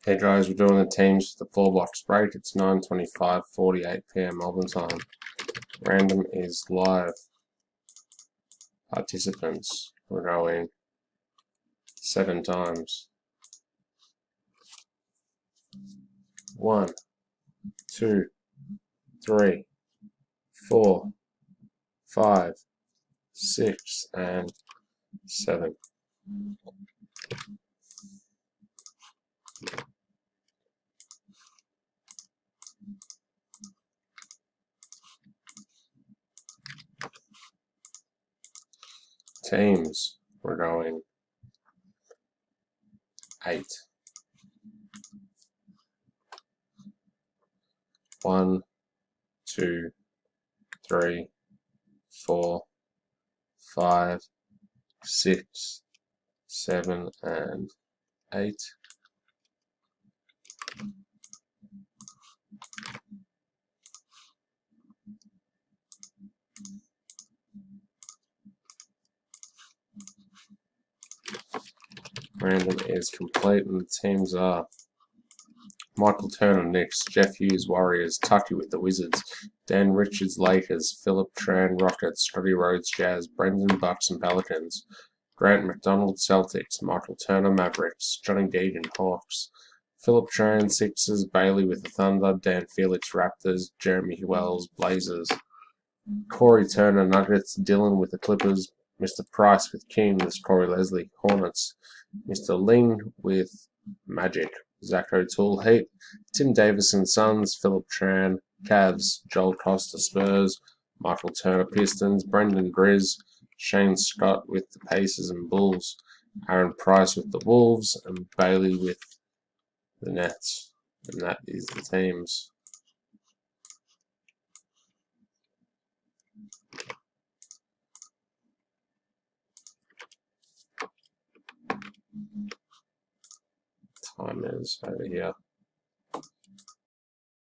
Hey guys, we're doing the teams for the 4 box break. It's 9:25:48 p.m. Melbourne time. Random is live. Participants, we're going 7 times. 1, 2, 3, 4, 5, 6, and 7. Teams, we're going 8. 1, 2, 3, 4, 5, 6, 7, and 8. Random is complete, and the teams are Michael Turner Knicks, Jeff Hughes Warriors, Tucky with the Wizards, Dan Richards Lakers, Philip Tran Rockets, Scotty Rhodes Jazz, Brendan Bucks and Pelicans, Grant McDonald Celtics, Michael Turner Mavericks, Johnny Deegan Hawks, Philip Tran Sixers, Bailey with the Thunder, Dan Felix Raptors, Jeremy Wells Blazers, Corey Turner Nuggets, Dylan with the Clippers, Mr. Price with Kings, Corey Leslie Hornets, Mr. Ling with Magic, Zach O'Toole Heat, Tim Davison Suns, Philip Tran Cavs, Joel Costa Spurs, Michael Turner Pistons, Brendan Grizz, Shane Scott with the Pacers and Bulls, Aaron Price with the Wolves, and Bailey with the Nets. And that is the teams. Time is over here.